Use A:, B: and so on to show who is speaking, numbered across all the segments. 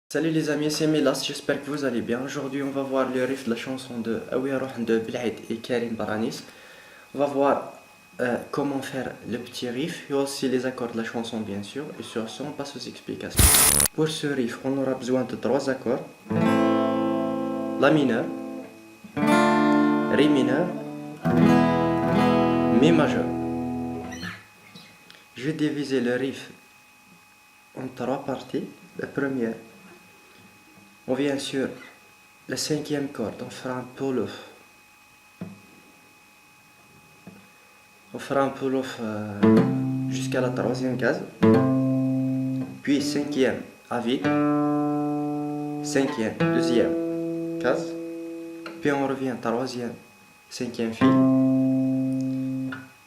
A: Salut les amis, c'est Milas, j'espère que vous allez bien. Aujourd'hui, on va voir le riff de la chanson de Aouya Roh de Belhaid et Karim Baranis. On va voir comment faire le petit riff et aussi les accords de la chanson, bien sûr. Et sur ce, on passe aux explications. Pour ce riff, on aura besoin de 3 accords: La mineur, Ré mineur, Mi majeur. Je vais diviser le riff en 3 parties. La première, on vient sur la 5e corde, on fera un pull-off. On fera un pull-off jusqu'à la 3e case. Puis 5e à vide. 5e, 2e case. Puis on revient 3e, 5e fil.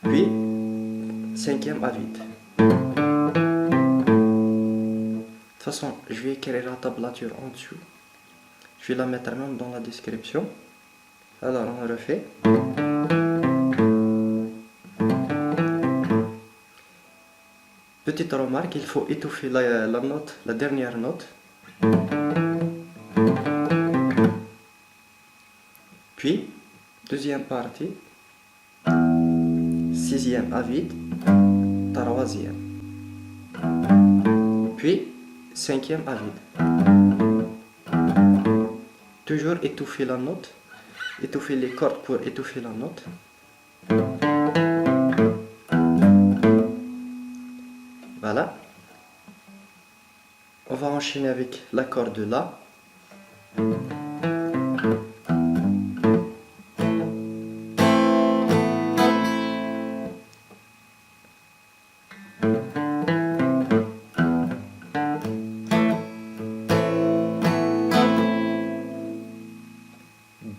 A: Puis 5e à vide. De toute façon, je vais écrire la tablature en dessous. Je vais la mettre même dans la description. Alors on refait. Petite remarque, il faut étouffer la note, la dernière note. Puis, deuxième partie, 6e à vide, 3e. Puis, 5e à vide. Toujours étouffer la note, étouffer les cordes pour étouffer la note. Voilà. On va enchaîner avec l'accord de La.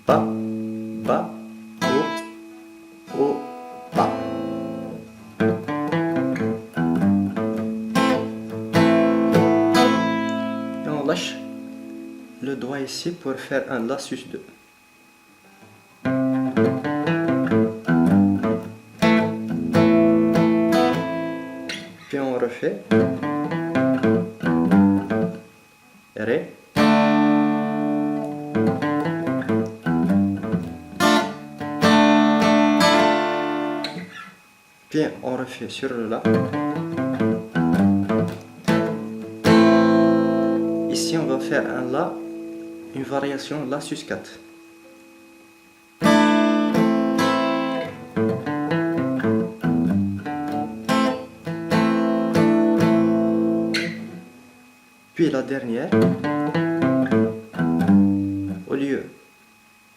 A: Ba, ba, o, ba. Et on lâche le doigt ici pour faire un La sus 2. Puis on refait Ré. Puis on refait sur le La. Ici on va faire un La, une variation La sus 4. Puis la dernière, au lieu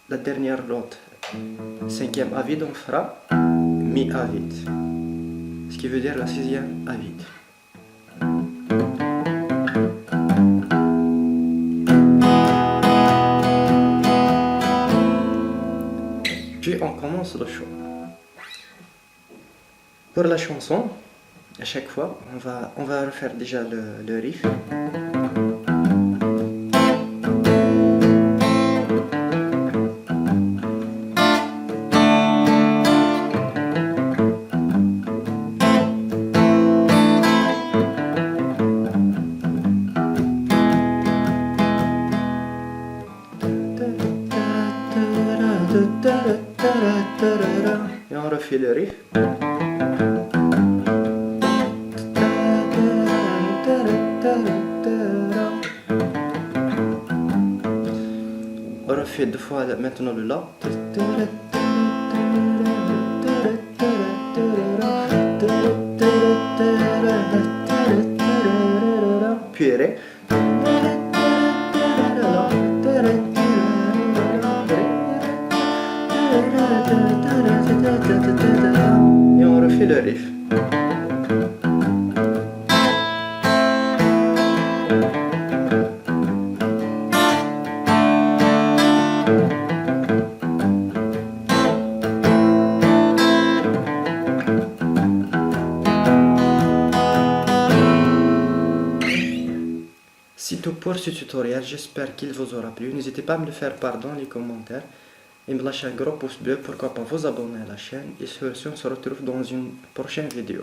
A: la dernière note 5e à vide, on fera Mi à vide, ce qui veut dire la 6e à vide. Puis on commence le chant. Pour la chanson, à chaque fois, on va refaire déjà le riff. Et on refait le riff. On refait 2 fois maintenant le La. Puis Ré. Et on refait le riff. C'est tout pour ce tutoriel, j'espère qu'il vous aura plu. N'hésitez pas à me le faire part dans les commentaires et me lâcher un gros pouce bleu, pourquoi pas vous abonner à la chaîne. Et sur ce, on se retrouve dans une prochaine vidéo.